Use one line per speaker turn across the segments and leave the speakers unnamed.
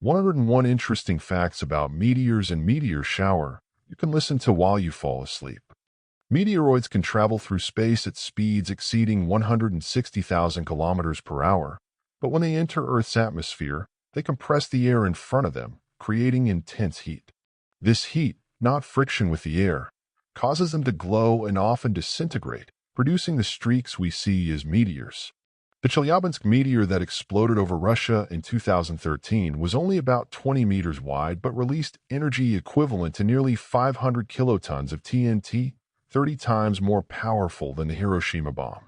101 interesting facts about meteors and meteor shower you can listen to while you fall asleep. Meteoroids can travel through space at speeds exceeding 160,000 kilometers per hour, but when they enter Earth's atmosphere, they compress the air in front of them, creating intense heat. This heat, not friction with the air, causes them to glow and often disintegrate, producing the streaks we see as meteors. The Chelyabinsk meteor that exploded over Russia in 2013 was only about 20 meters wide but released energy equivalent to nearly 500 kilotons of TNT, 30 times more powerful than the Hiroshima bomb.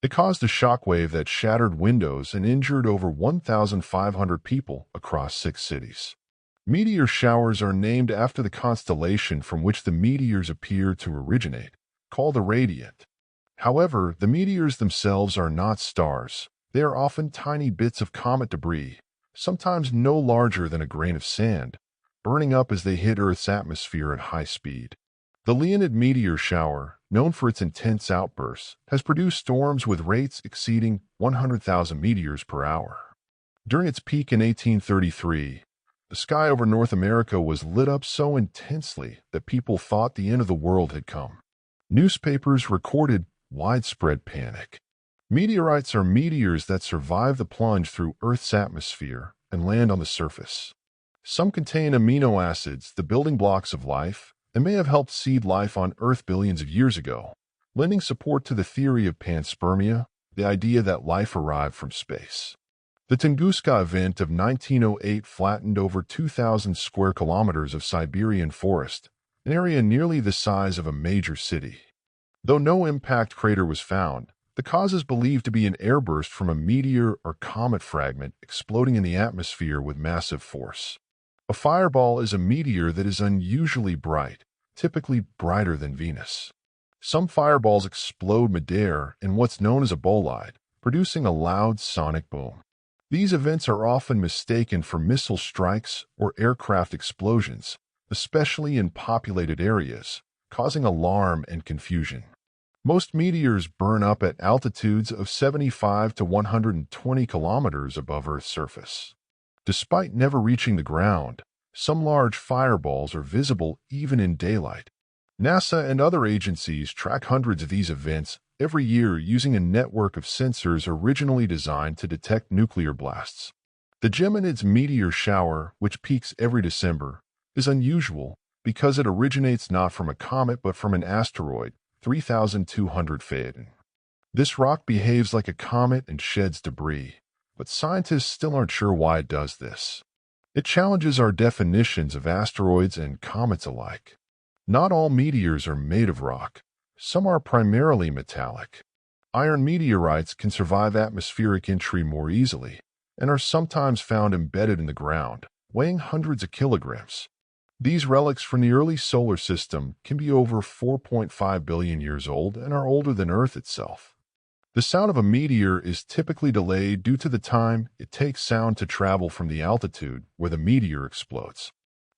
It caused a shockwave that shattered windows and injured over 1,500 people across 6 cities. Meteor showers are named after the constellation from which the meteors appear to originate, called a radiant. However, the meteors themselves are not stars. They are often tiny bits of comet debris, sometimes no larger than a grain of sand, burning up as they hit Earth's atmosphere at high speed. The Leonid meteor shower, known for its intense outbursts, has produced storms with rates exceeding 100,000 meteors per hour. During its peak in 1833, the sky over North America was lit up so intensely that people thought the end of the world had come. Newspapers recorded widespread panic. Meteorites are meteors that survive the plunge through Earth's atmosphere and land on the surface. Some contain amino acids, the building blocks of life, and may have helped seed life on Earth billions of years ago, lending support to the theory of panspermia, the idea that life arrived from space. The Tunguska event of 1908 flattened over 2,000 square kilometers of Siberian forest, an area nearly the size of a major city. Though no impact crater was found, the cause is believed to be an airburst from a meteor or comet fragment exploding in the atmosphere with massive force. A fireball is a meteor that is unusually bright, typically brighter than Venus. Some fireballs explode midair in what's known as a bolide, producing a loud sonic boom. These events are often mistaken for missile strikes or aircraft explosions, especially in populated areas, causing alarm and confusion. Most meteors burn up at altitudes of 75 to 120 kilometers above Earth's surface. Despite never reaching the ground, some large fireballs are visible even in daylight. NASA and other agencies track hundreds of these events every year using a network of sensors originally designed to detect nuclear blasts. The Geminids meteor shower, which peaks every December, is unusual because it originates not from a comet but from an asteroid, 3,200 Phaeton. This rock behaves like a comet and sheds debris, but scientists still aren't sure why it does this. It challenges our definitions of asteroids and comets alike. Not all meteors are made of rock. Some are primarily metallic. Iron meteorites can survive atmospheric entry more easily and are sometimes found embedded in the ground, weighing hundreds of kilograms. These relics from the early solar system can be over 4.5 billion years old and are older than Earth itself. The sound of a meteor is typically delayed due to the time it takes sound to travel from the altitude where the meteor explodes.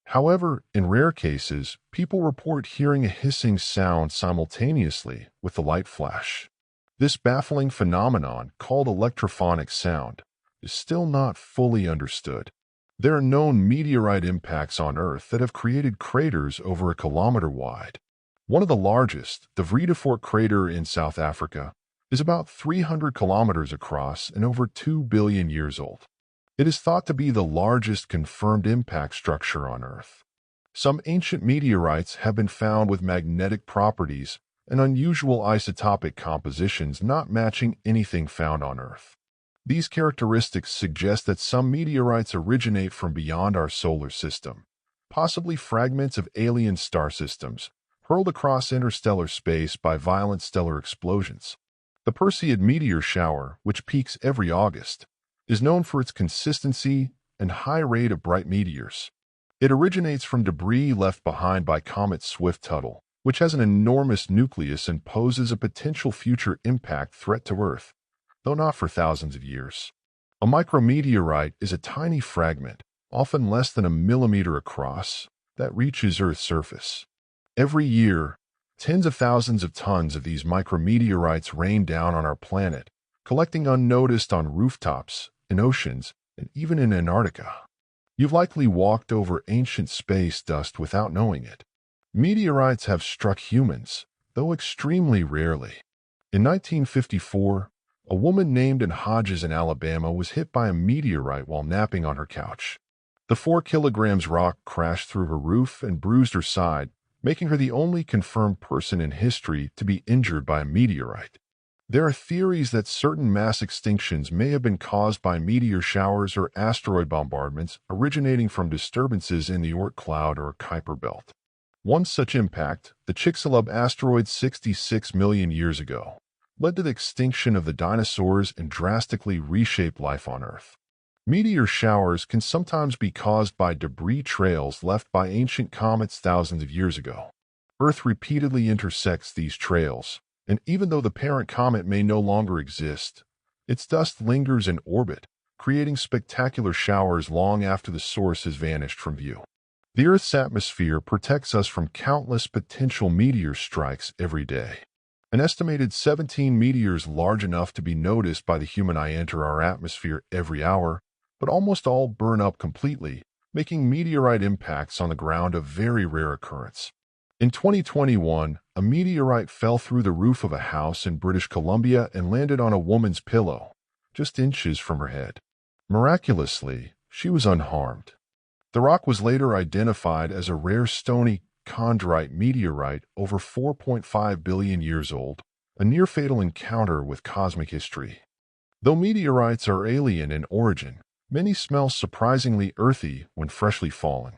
However, in rare cases, people report hearing a hissing sound simultaneously with the light flash. This baffling phenomenon, called electrophonic sound, is still not fully understood. There are known meteorite impacts on Earth that have created craters over a kilometer wide. One of the largest, the Vredefort crater in South Africa, is about 300 kilometers across and over 2 billion years old. It is thought to be the largest confirmed impact structure on Earth. Some ancient meteorites have been found with magnetic properties and unusual isotopic compositions not matching anything found on Earth. These characteristics suggest that some meteorites originate from beyond our solar system, possibly fragments of alien star systems, hurled across interstellar space by violent stellar explosions. The Perseid meteor shower, which peaks every August, is known for its consistency and high rate of bright meteors. It originates from debris left behind by comet Swift-Tuttle, which has an enormous nucleus and poses a potential future impact threat to Earth, though not for thousands of years. A micrometeorite is a tiny fragment, often less than a millimeter across, that reaches Earth's surface. Every year, tens of thousands of tons of these micrometeorites rain down on our planet, collecting unnoticed on rooftops, in oceans, and even in Antarctica. You've likely walked over ancient space dust without knowing it. Meteorites have struck humans, though extremely rarely. In 1954, a woman named in Hodges in Alabama was hit by a meteorite while napping on her couch. The 4 kilograms rock crashed through her roof and bruised her side, making her the only confirmed person in history to be injured by a meteorite. There are theories that certain mass extinctions may have been caused by meteor showers or asteroid bombardments originating from disturbances in the Oort cloud or Kuiper belt. One such impact, the Chicxulub asteroid 66 million years ago, led to the extinction of the dinosaurs and drastically reshaped life on Earth. Meteor showers can sometimes be caused by debris trails left by ancient comets thousands of years ago. Earth repeatedly intersects these trails, and even though the parent comet may no longer exist, its dust lingers in orbit, creating spectacular showers long after the source has vanished from view. The Earth's atmosphere protects us from countless potential meteor strikes every day. An estimated 17 meteors large enough to be noticed by the human eye enter our atmosphere every hour, but almost all burn up completely, making meteorite impacts on the ground a very rare occurrence. In 2021, a meteorite fell through the roof of a house in British Columbia and landed on a woman's pillow, just inches from her head. Miraculously, she was unharmed. The rock was later identified as a rare stony chondrite meteorite over 4.5 billion years old, a near-fatal encounter with cosmic history. Though meteorites are alien in origin, many smell surprisingly earthy when freshly fallen.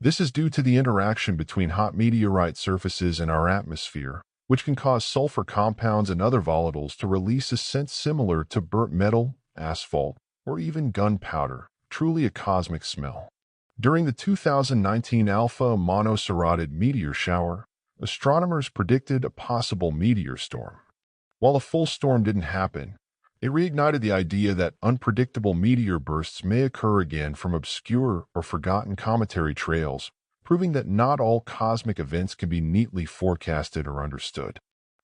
This is due to the interaction between hot meteorite surfaces and our atmosphere, which can cause sulfur compounds and other volatiles to release a scent similar to burnt metal, asphalt, or even gunpowder, truly a cosmic smell. During the 2019 Alpha monoceratid meteor shower, astronomers predicted a possible meteor storm. While a full storm didn't happen, it reignited the idea that unpredictable meteor bursts may occur again from obscure or forgotten cometary trails, proving that not all cosmic events can be neatly forecasted or understood.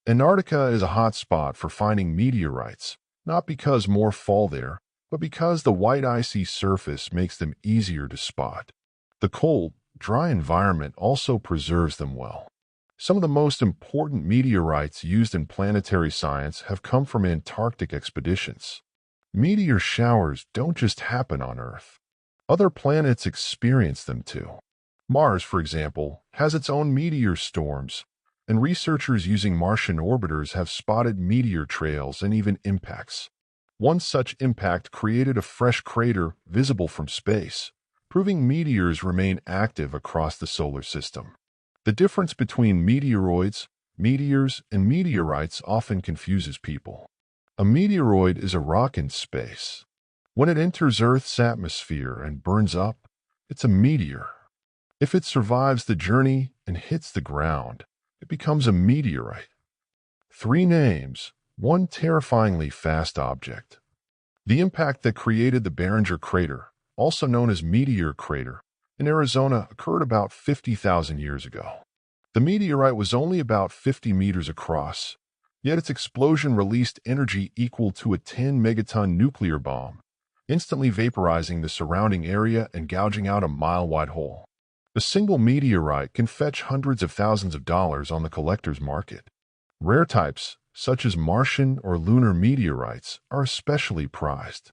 Antarctica is a hot spot for finding meteorites, not because more fall there, but because the white icy surface makes them easier to spot. The cold, dry environment also preserves them well. Some of the most important meteorites used in planetary science have come from Antarctic expeditions. Meteor showers don't just happen on Earth. Other planets experience them too. Mars, for example, has its own meteor storms, and researchers using Martian orbiters have spotted meteor trails and even impacts. One such impact created a fresh crater visible from space, proving meteors remain active across the solar system. The difference between meteoroids, meteors, and meteorites often confuses people. A meteoroid is a rock in space. When it enters Earth's atmosphere and burns up, it's a meteor. If it survives the journey and hits the ground, it becomes a meteorite. 3 names, one terrifyingly fast object. The impact that created the Barringer crater, also known as Meteor crater, in Arizona occurred about 50,000 years ago. The meteorite was only about 50 meters across, yet its explosion released energy equal to a 10-megaton nuclear bomb, instantly vaporizing the surrounding area and gouging out a mile-wide hole. A single meteorite can fetch hundreds of thousands of dollars on the collector's market. Rare types, such as Martian or lunar meteorites, are especially prized.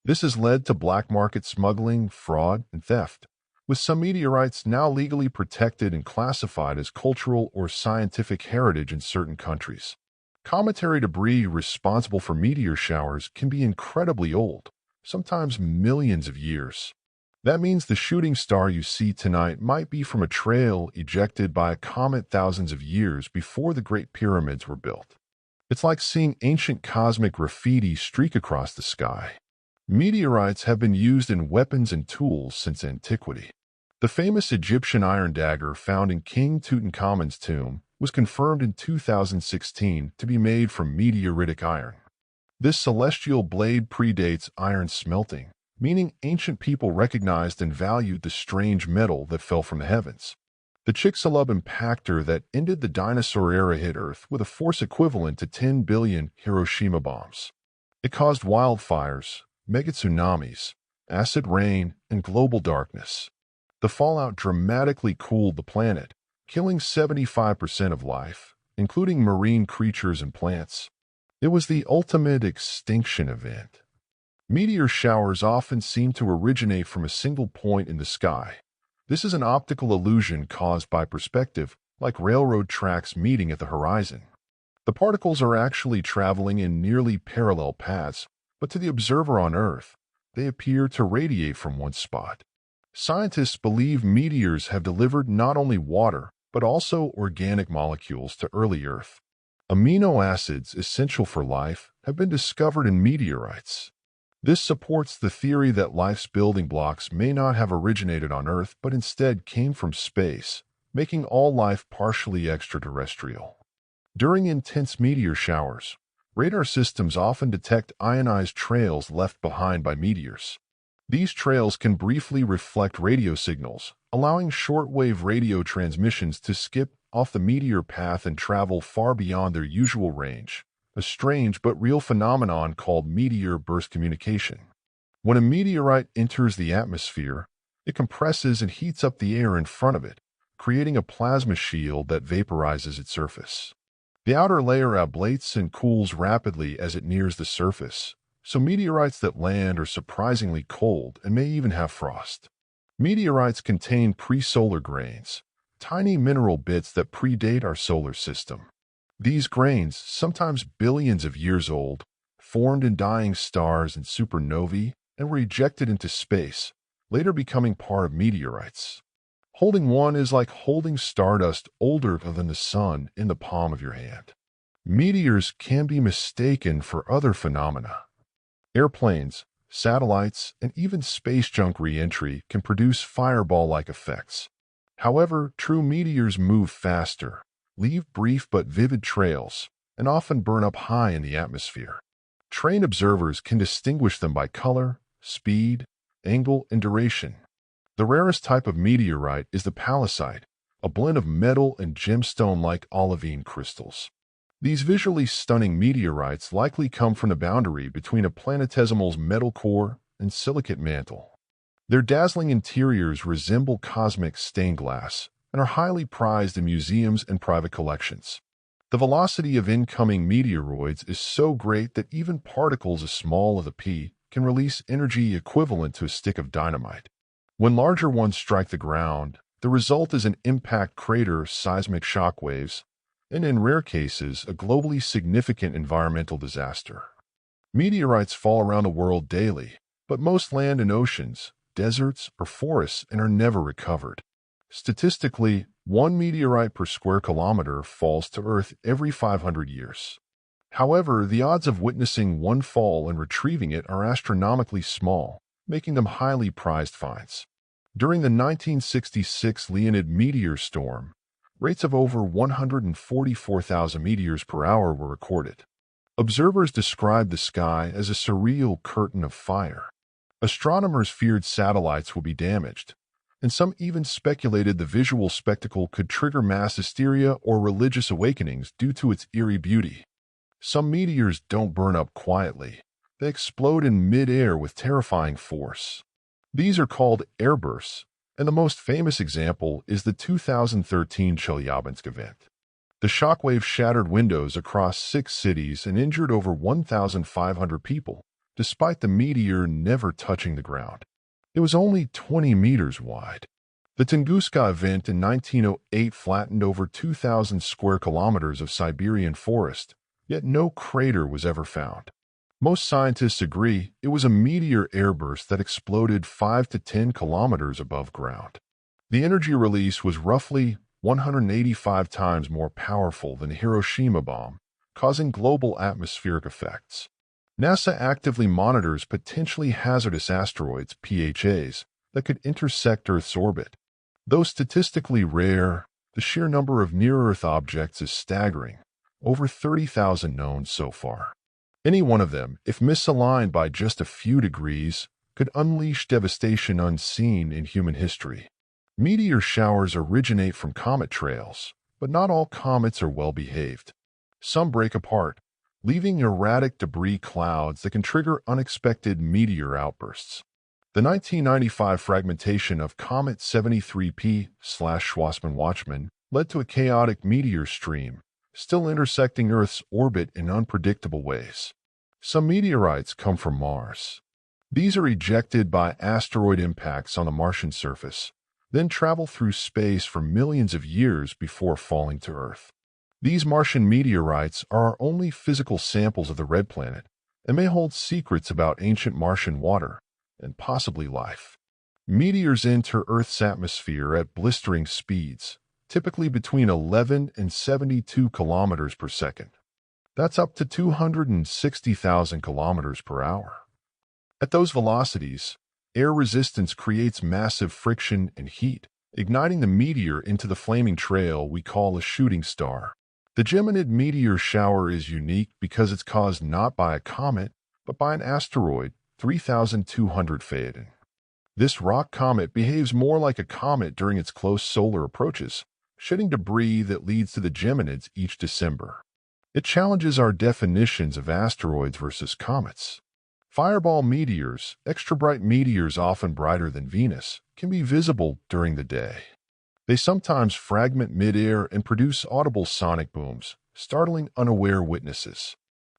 This has led to black market smuggling, fraud, and theft, with some meteorites now legally protected and classified as cultural or scientific heritage in certain countries. Cometary debris responsible for meteor showers can be incredibly old, sometimes millions of years. That means the shooting star you see tonight might be from a trail ejected by a comet thousands of years before the Great Pyramids were built. It's like seeing ancient cosmic graffiti streak across the sky. Meteorites have been used in weapons and tools since antiquity. The famous Egyptian iron dagger found in King Tutankhamun's tomb was confirmed in 2016 to be made from meteoritic iron. This celestial blade predates iron smelting, meaning ancient people recognized and valued the strange metal that fell from the heavens. The Chicxulub impactor that ended the dinosaur era hit Earth with a force equivalent to 10 billion Hiroshima bombs. It caused wildfires, mega tsunamis, acid rain, and global darkness. The fallout dramatically cooled the planet, killing 75% of life, including marine creatures and plants. It was the ultimate extinction event. Meteor showers often seem to originate from a single point in the sky. This is an optical illusion caused by perspective, like railroad tracks meeting at the horizon. The particles are actually traveling in nearly parallel paths, but to the observer on Earth, they appear to radiate from one spot. Scientists believe meteors have delivered not only water, but also organic molecules to early Earth. Amino acids essential for life have been discovered in meteorites. This supports the theory that life's building blocks may not have originated on Earth but instead came from space, making all life partially extraterrestrial. During intense meteor showers, radar systems often detect ionized trails left behind by meteors. These trails can briefly reflect radio signals, allowing shortwave radio transmissions to skip off the meteor path and travel far beyond their usual range, a strange but real phenomenon called meteor burst communication. When a meteorite enters the atmosphere, it compresses and heats up the air in front of it, creating a plasma shield that vaporizes its surface. The outer layer ablates and cools rapidly as it nears the surface, so meteorites that land are surprisingly cold and may even have frost. Meteorites contain pre-solar grains, tiny mineral bits that predate our solar system. These grains, sometimes billions of years old, formed in dying stars and supernovae and were ejected into space, later becoming part of meteorites. Holding one is like holding stardust older than the sun in the palm of your hand. Meteors can be mistaken for other phenomena. Airplanes, satellites, and even space junk re-entry can produce fireball-like effects. However, true meteors move faster, leave brief but vivid trails, and often burn up high in the atmosphere. Trained observers can distinguish them by color, speed, angle, and duration. The rarest type of meteorite is the palisade, a blend of metal and gemstone-like olivine crystals. These visually stunning meteorites likely come from the boundary between a planetesimal's metal core and silicate mantle. Their dazzling interiors resemble cosmic stained glass and are highly prized in museums and private collections. The velocity of incoming meteoroids is so great that even particles as small as a pea can release energy equivalent to a stick of dynamite. When larger ones strike the ground, the result is an impact crater, seismic shock waves, and in rare cases, a globally significant environmental disaster. Meteorites fall around the world daily, but most land in oceans, deserts, or forests and are never recovered. Statistically, one meteorite per square kilometer falls to Earth every 500 years. However, the odds of witnessing one fall and retrieving it are astronomically small, making them highly prized finds. During the 1966 Leonid meteor storm, rates of over 144,000 meteors per hour were recorded. Observers described the sky as a surreal curtain of fire. Astronomers feared satellites would be damaged, and some even speculated the visual spectacle could trigger mass hysteria or religious awakenings due to its eerie beauty. Some meteors don't burn up quietly. They explode in mid-air with terrifying force. These are called airbursts, and the most famous example is the 2013 Chelyabinsk event. The shockwave shattered windows across 6 cities and injured over 1,500 people, despite the meteor never touching the ground. It was only 20 meters wide. The Tunguska event in 1908 flattened over 2,000 square kilometers of Siberian forest, yet no crater was ever found. Most scientists agree it was a meteor airburst that exploded 5 to 10 kilometers above ground. The energy release was roughly 185 times more powerful than the Hiroshima bomb, causing global atmospheric effects. NASA actively monitors potentially hazardous asteroids, PHAs, that could intersect Earth's orbit. Though statistically rare, the sheer number of near-Earth objects is staggering, over 30,000 known so far. Any one of them, if misaligned by just a few degrees, could unleash devastation unseen in human history. Meteor showers originate from comet trails, but not all comets are well-behaved. Some break apart, leaving erratic debris clouds that can trigger unexpected meteor outbursts. The 1995 fragmentation of Comet 73P/Schwarzmann-Watchman led to a chaotic meteor stream, still intersecting Earth's orbit in unpredictable ways. Some meteorites come from Mars. These are ejected by asteroid impacts on the Martian surface, then travel through space for millions of years before falling to Earth. These Martian meteorites are our only physical samples of the red planet and may hold secrets about ancient Martian water and possibly life. Meteors enter Earth's atmosphere at blistering speeds, typically between 11 and 72 kilometers per second. That's up to 260,000 kilometers per hour. At those velocities, air resistance creates massive friction and heat, igniting the meteor into the flaming trail we call a shooting star. The Geminid meteor shower is unique because it's caused not by a comet, but by an asteroid, 3200 Phaethon. This rock comet behaves more like a comet during its close solar approaches, shedding debris that leads to the Geminids each December. It challenges our definitions of asteroids versus comets. Fireball meteors, extra bright meteors often brighter than Venus, can be visible during the day. They sometimes fragment mid-air and produce audible sonic booms, startling unaware witnesses.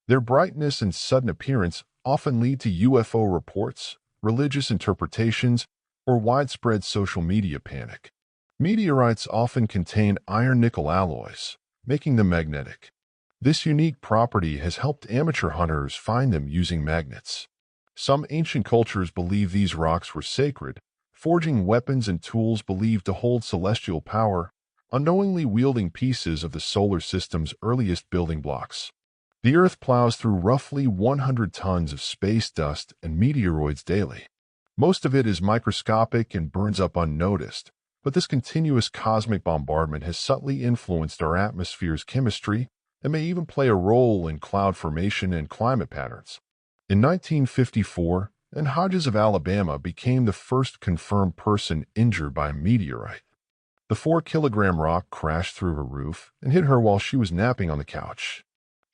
Their brightness and sudden appearance often lead to UFO reports, religious interpretations, or widespread social media panic. Meteorites often contain iron-nickel alloys, making them magnetic. This unique property has helped amateur hunters find them using magnets. Some ancient cultures believe these rocks were sacred, forging weapons and tools believed to hold celestial power, unknowingly wielding pieces of the solar system's earliest building blocks. The Earth plows through roughly 100 tons of space dust and meteoroids daily. Most of it is microscopic and burns up unnoticed, but this continuous cosmic bombardment has subtly influenced our atmosphere's chemistry and may even play a role in cloud formation and climate patterns. In 1954, Ann Hodges of Alabama became the first confirmed person injured by a meteorite. The 4-kilogram rock crashed through her roof and hit her while she was napping on the couch.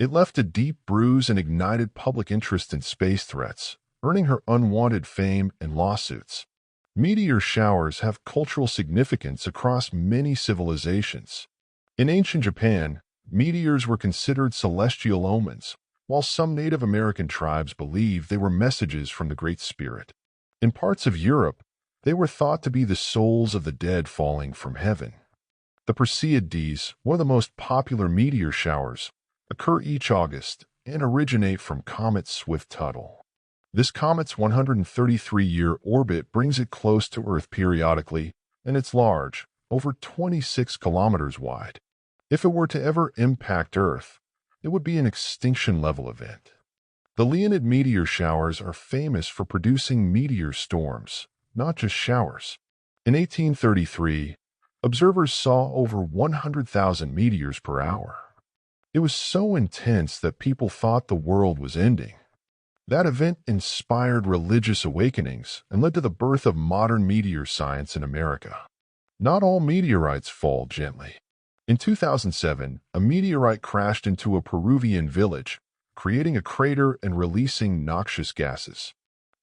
It left a deep bruise and ignited public interest in space threats, earning her unwanted fame and lawsuits. Meteor showers have cultural significance across many civilizations. In ancient Japan, meteors were considered celestial omens, while some Native American tribes believed they were messages from the Great Spirit. In parts of Europe, they were thought to be the souls of the dead falling from heaven. The Perseids, one of the most popular meteor showers, occur each August and originate from Comet Swift-Tuttle. This comet's 133-year orbit brings it close to Earth periodically, and it's large, over 26 kilometers wide. If it were to ever impact Earth, it would be an extinction-level event. The Leonid meteor showers are famous for producing meteor storms, not just showers. In 1833, observers saw over 100,000 meteors per hour. It was so intense that people thought the world was ending. That event inspired religious awakenings and led to the birth of modern meteor science in America. Not all meteorites fall gently. In 2007, a meteorite crashed into a Peruvian village, creating a crater and releasing noxious gases.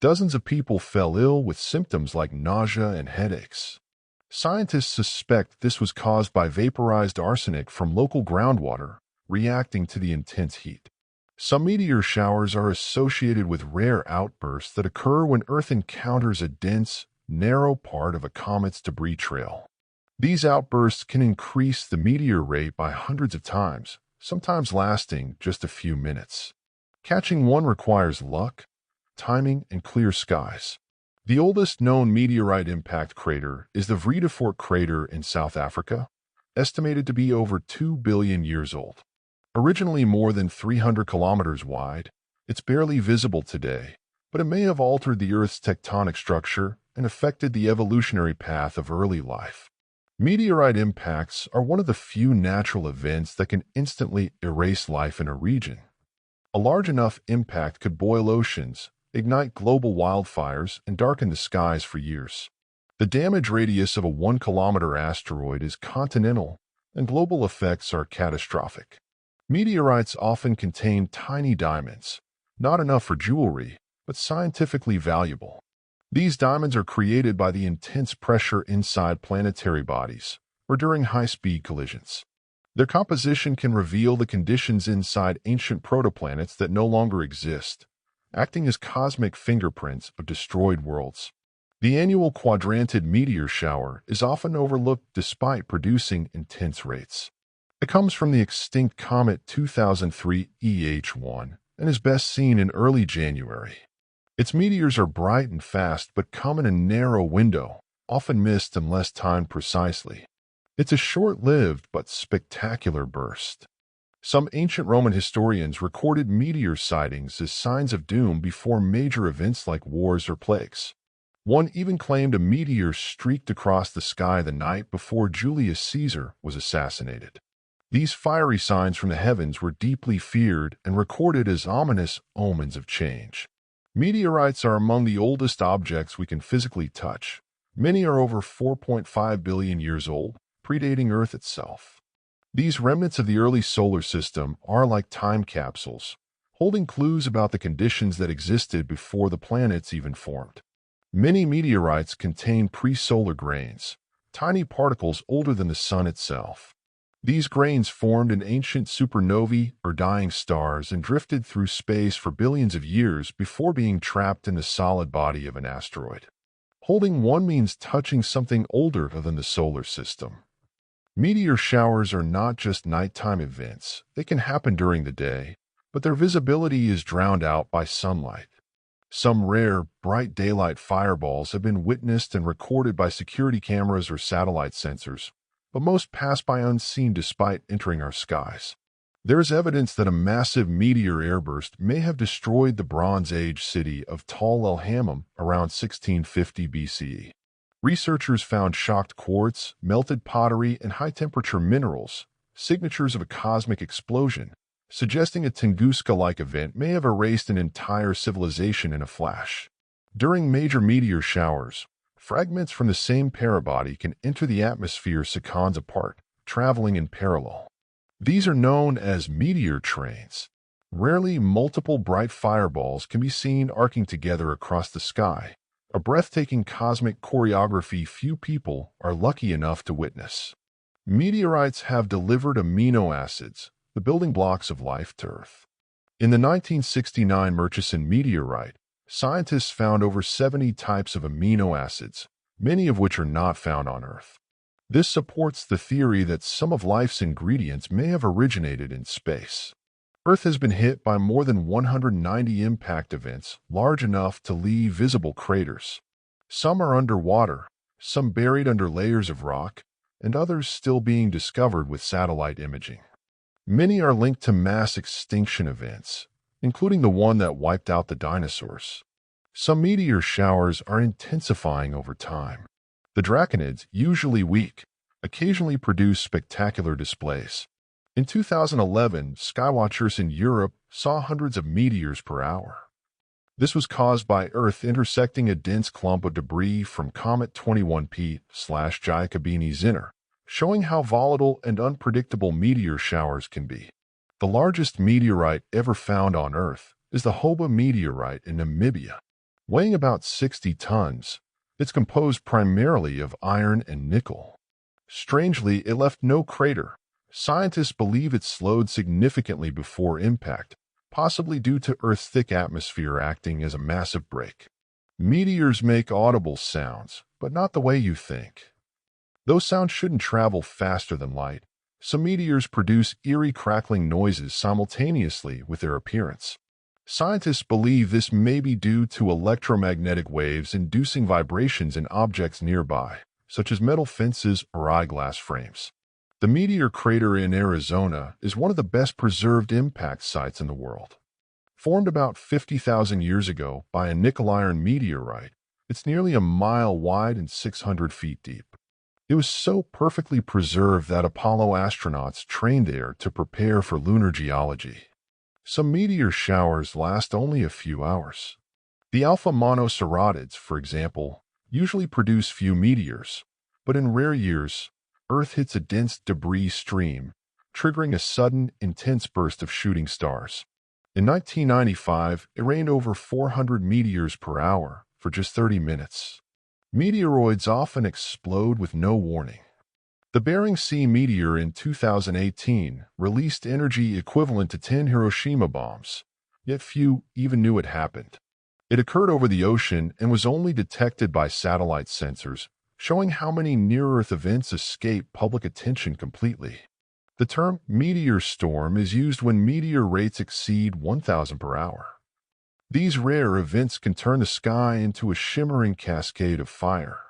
Dozens of people fell ill with symptoms like nausea and headaches. Scientists suspect this was caused by vaporized arsenic from local groundwater, reacting to the intense heat. Some meteor showers are associated with rare outbursts that occur when Earth encounters a dense, narrow part of a comet's debris trail. These outbursts can increase the meteor rate by hundreds of times, sometimes lasting just a few minutes. Catching one requires luck, timing, and clear skies. The oldest known meteorite impact crater is the Vredefort crater in South Africa, estimated to be over 2 billion years old. Originally more than 300 kilometers wide, it's barely visible today, but it may have altered the Earth's tectonic structure and affected the evolutionary path of early life. Meteorite impacts are one of the few natural events that can instantly erase life in a region. A large enough impact could boil oceans, ignite global wildfires, and darken the skies for years. The damage radius of a 1-kilometer asteroid is continental, and global effects are catastrophic. Meteorites often contain tiny diamonds, not enough for jewelry, but scientifically valuable. These diamonds are created by the intense pressure inside planetary bodies or during high-speed collisions. Their composition can reveal the conditions inside ancient protoplanets that no longer exist, acting as cosmic fingerprints of destroyed worlds. The annual quadrantid meteor shower is often overlooked despite producing intense rates. It comes from the extinct comet 2003 EH1 and is best seen in early January. Its meteors are bright and fast but come in a narrow window, often missed unless timed precisely. It's a short-lived but spectacular burst. Some ancient Roman historians recorded meteor sightings as signs of doom before major events like wars or plagues. One even claimed a meteor streaked across the sky the night before Julius Caesar was assassinated. These fiery signs from the heavens were deeply feared and recorded as ominous omens of change. Meteorites are among the oldest objects we can physically touch. Many are over 4.5 billion years old, predating Earth itself. These remnants of the early solar system are like time capsules, holding clues about the conditions that existed before the planets even formed. Many meteorites contain pre-solar grains, tiny particles older than the sun itself. These grains formed in ancient supernovae or dying stars and drifted through space for billions of years before being trapped in the solid body of an asteroid. Holding one means touching something older than the solar system. Meteor showers are not just nighttime events. They can happen during the day, but their visibility is drowned out by sunlight. Some rare, bright daylight fireballs have been witnessed and recorded by security cameras or satellite sensors, but most pass by unseen despite entering our skies. There is evidence that a massive meteor airburst may have destroyed the Bronze Age city of Tal el Hammam around 1650 BCE. Researchers found shocked quartz, melted pottery, and high-temperature minerals, signatures of a cosmic explosion, suggesting a Tunguska-like event may have erased an entire civilization in a flash. During major meteor showers, fragments from the same parabody can enter the atmosphere seconds apart, traveling in parallel. These are known as meteor trains. Rarely, multiple bright fireballs can be seen arcing together across the sky, a breathtaking cosmic choreography few people are lucky enough to witness. Meteorites have delivered amino acids, the building blocks of life, to Earth. In the 1969 Murchison meteorite, scientists found over 70 types of amino acids, many of which are not found on Earth. This supports the theory that some of life's ingredients may have originated in space. Earth has been hit by more than 190 impact events large enough to leave visible craters. Some are underwater, some buried under layers of rock, and others still being discovered with satellite imaging. Many are linked to mass extinction events, including the one that wiped out the dinosaurs. Some meteor showers are intensifying over time. The draconids, usually weak, occasionally produce spectacular displays. In 2011, skywatchers in Europe saw hundreds of meteors per hour. This was caused by Earth intersecting a dense clump of debris from Comet 21P/Giacobini-Zinner, showing how volatile and unpredictable meteor showers can be. The largest meteorite ever found on Earth is the Hoba meteorite in Namibia. Weighing about 60 tons, it's composed primarily of iron and nickel. Strangely, it left no crater. Scientists believe it slowed significantly before impact, possibly due to Earth's thick atmosphere acting as a massive brake. Meteors make audible sounds, but not the way you think. Those sounds shouldn't travel faster than light. Some meteors produce eerie crackling noises simultaneously with their appearance. Scientists believe this may be due to electromagnetic waves inducing vibrations in objects nearby, such as metal fences or eyeglass frames. The Meteor crater in Arizona is one of the best preserved impact sites in the world. Formed about 50,000 years ago by a nickel-iron meteorite, it's nearly a mile wide and 600 feet deep. It was so perfectly preserved that Apollo astronauts trained there to prepare for lunar geology. Some meteor showers last only a few hours. The alpha monoceratids, for example, usually produce few meteors, but in rare years, Earth hits a dense debris stream, triggering a sudden, intense burst of shooting stars. In 1995, it rained over 400 meteors per hour, for just 30 minutes. Meteoroids often explode with no warning. The Bering Sea meteor in 2018 released energy equivalent to 10 Hiroshima bombs, yet few even knew it happened. It occurred over the ocean and was only detected by satellite sensors, showing how many near-Earth events escape public attention completely. The term meteor storm is used when meteor rates exceed 1,000 per hour. These rare events can turn the sky into a shimmering cascade of fire.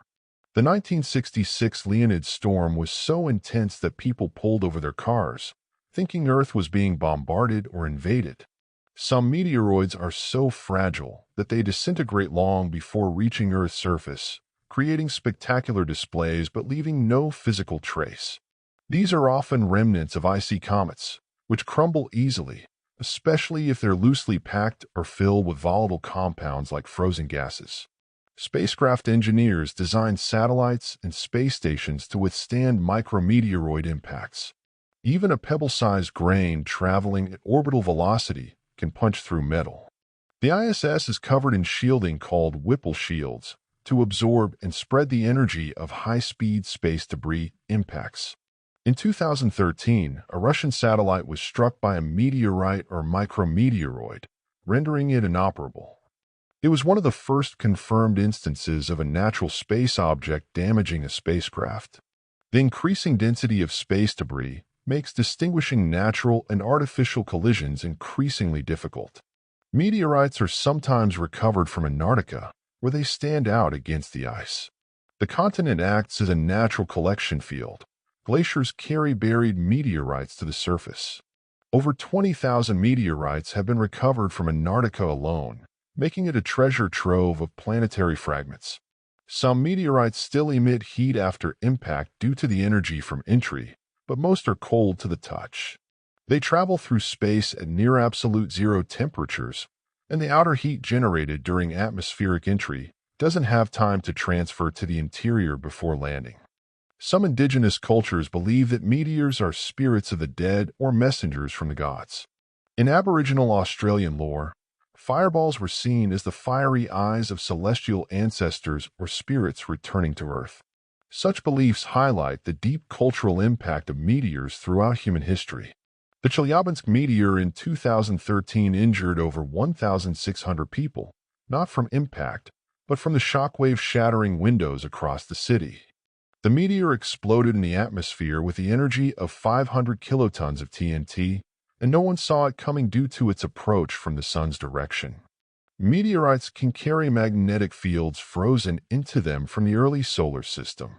The 1966 Leonid storm was so intense that people pulled over their cars, thinking Earth was being bombarded or invaded. Some meteoroids are so fragile that they disintegrate long before reaching Earth's surface, creating spectacular displays but leaving no physical trace. These are often remnants of icy comets, which crumble easily, especially if they're loosely packed or filled with volatile compounds like frozen gases. Spacecraft engineers designed satellites and space stations to withstand micrometeoroid impacts. Even a pebble-sized grain traveling at orbital velocity can punch through metal. The ISS is covered in shielding called Whipple shields to absorb and spread the energy of high-speed space debris impacts. In 2013, a Russian satellite was struck by a meteorite or micrometeoroid, rendering it inoperable. It was one of the first confirmed instances of a natural space object damaging a spacecraft. The increasing density of space debris makes distinguishing natural and artificial collisions increasingly difficult. Meteorites are sometimes recovered from Antarctica, where they stand out against the ice. The continent acts as a natural collection field. Glaciers carry buried meteorites to the surface. Over 20,000 meteorites have been recovered from Antarctica alone, making it a treasure trove of planetary fragments. Some meteorites still emit heat after impact due to the energy from entry, but most are cold to the touch. They travel through space at near absolute zero temperatures, and the outer heat generated during atmospheric entry doesn't have time to transfer to the interior before landing. Some indigenous cultures believe that meteors are spirits of the dead or messengers from the gods. In Aboriginal Australian lore, fireballs were seen as the fiery eyes of celestial ancestors or spirits returning to Earth. Such beliefs highlight the deep cultural impact of meteors throughout human history. The Chelyabinsk meteor in 2013 injured over 1,600 people, not from impact, but from the shockwave shattering windows across the city. The meteor exploded in the atmosphere with the energy of 500 kilotons of TNT, and no one saw it coming due to its approach from the sun's direction. Meteorites can carry magnetic fields frozen into them from the early solar system.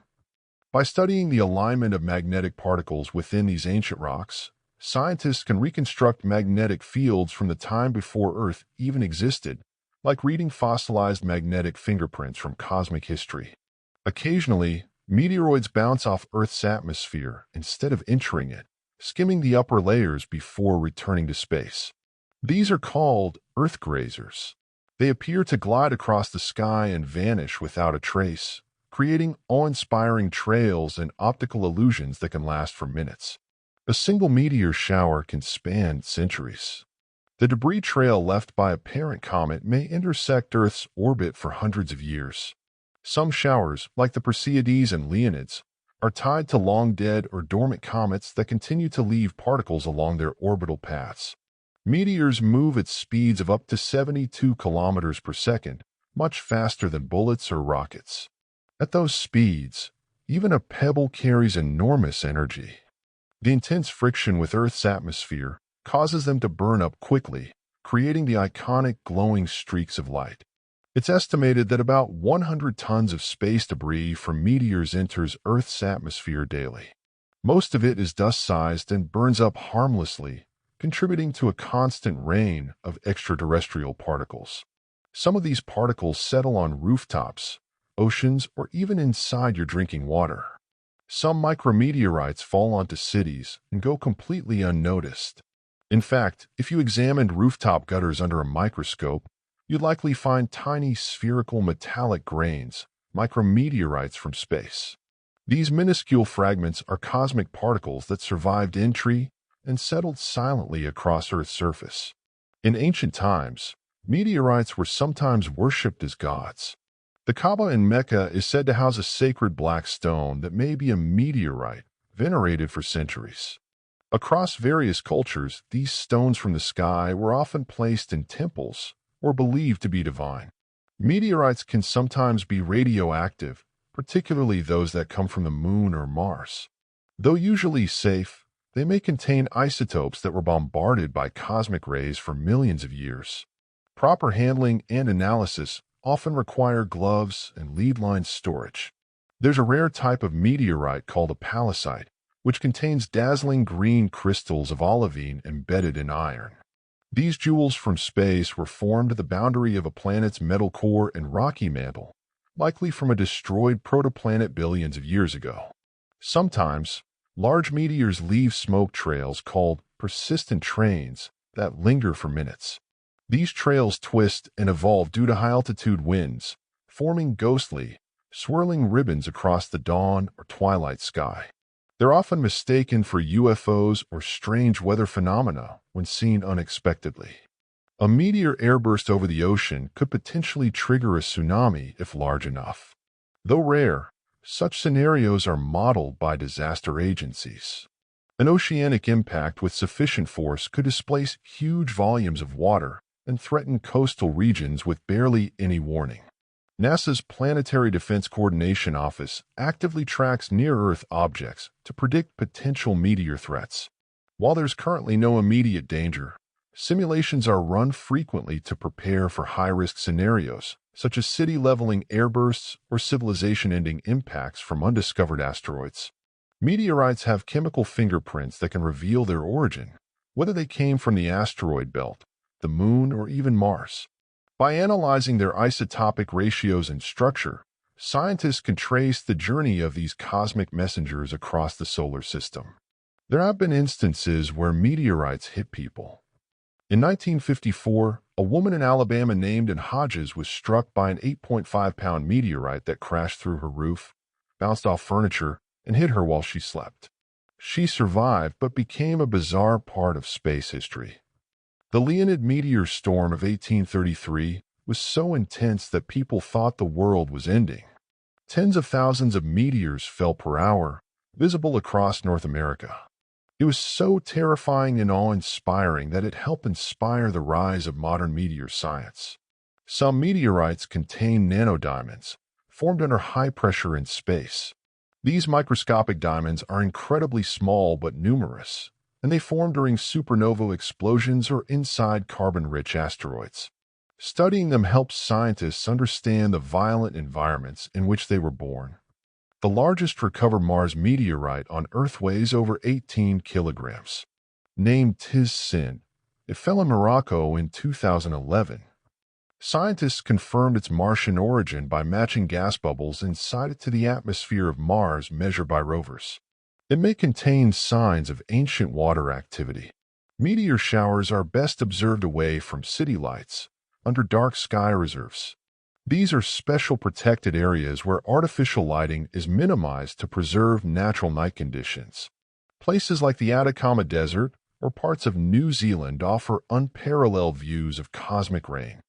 By studying the alignment of magnetic particles within these ancient rocks, scientists can reconstruct magnetic fields from the time before Earth even existed, like reading fossilized magnetic fingerprints from cosmic history. Occasionally, meteoroids bounce off Earth's atmosphere instead of entering it, skimming the upper layers before returning to space. These are called Earth grazers. They appear to glide across the sky and vanish without a trace, creating awe-inspiring trails and optical illusions that can last for minutes. A single meteor shower can span centuries. The debris trail left by a parent comet may intersect Earth's orbit for hundreds of years. Some showers, like the Perseids and Leonids, are tied to long-dead or dormant comets that continue to leave particles along their orbital paths. Meteors move at speeds of up to 72 kilometers per second, much faster than bullets or rockets. At those speeds, even a pebble carries enormous energy. The intense friction with Earth's atmosphere causes them to burn up quickly, creating the iconic glowing streaks of light. It's estimated that about 100 tons of space debris from meteors enters Earth's atmosphere daily. Most of it is dust-sized and burns up harmlessly, contributing to a constant rain of extraterrestrial particles. Some of these particles settle on rooftops, oceans, or even inside your drinking water. Some micrometeorites fall onto cities and go completely unnoticed. In fact, if you examined rooftop gutters under a microscope, you'd likely find tiny spherical metallic grains, micrometeorites from space. These minuscule fragments are cosmic particles that survived entry and settled silently across Earth's surface. In ancient times, meteorites were sometimes worshipped as gods. The Kaaba in Mecca is said to house a sacred black stone that may be a meteorite, venerated for centuries. Across various cultures, these stones from the sky were often placed in temples or believed to be divine. Meteorites can sometimes be radioactive, particularly those that come from the Moon or Mars. Though usually safe, they may contain isotopes that were bombarded by cosmic rays for millions of years. Proper handling and analysis often require gloves and lead-line storage. There's a rare type of meteorite called a palisite, which contains dazzling green crystals of olivine embedded in iron. These jewels from space were formed at the boundary of a planet's metal core and rocky mantle, likely from a destroyed protoplanet billions of years ago. Sometimes, large meteors leave smoke trails called persistent trains that linger for minutes. These trails twist and evolve due to high-altitude winds, forming ghostly, swirling ribbons across the dawn or twilight sky. They're often mistaken for UFOs or strange weather phenomena when seen unexpectedly. A meteor airburst over the ocean could potentially trigger a tsunami if large enough. Though rare, such scenarios are modeled by disaster agencies. An oceanic impact with sufficient force could displace huge volumes of water and threaten coastal regions with barely any warning. NASA's Planetary Defense Coordination Office actively tracks near-Earth objects to predict potential meteor threats. While there's currently no immediate danger, simulations are run frequently to prepare for high-risk scenarios, such as city-leveling airbursts or civilization-ending impacts from undiscovered asteroids. Meteorites have chemical fingerprints that can reveal their origin, whether they came from the asteroid belt, the Moon, or even Mars. By analyzing their isotopic ratios and structure, scientists can trace the journey of these cosmic messengers across the solar system. There have been instances where meteorites hit people. In 1954, a woman in Alabama named Hodges was struck by an 8.5-pound meteorite that crashed through her roof, bounced off furniture, and hit her while she slept. She survived but became a bizarre part of space history. The Leonid meteor storm of 1833 was so intense that people thought the world was ending. Tens of thousands of meteors fell per hour, visible across North America. It was so terrifying and awe-inspiring that it helped inspire the rise of modern meteor science. Some meteorites contain nanodiamonds, formed under high pressure in space. These microscopic diamonds are incredibly small but numerous, and they form during supernova explosions or inside carbon-rich asteroids. Studying them helps scientists understand the violent environments in which they were born. The largest recovered Mars meteorite on Earth weighs over 18 kilograms. Named Tiz Sin, it fell in Morocco in 2011. Scientists confirmed its Martian origin by matching gas bubbles inside it to the atmosphere of Mars measured by rovers. It may contain signs of ancient water activity. Meteor showers are best observed away from city lights, under dark sky reserves. These are special protected areas where artificial lighting is minimized to preserve natural night conditions. Places like the Atacama Desert or parts of New Zealand offer unparalleled views of cosmic rain.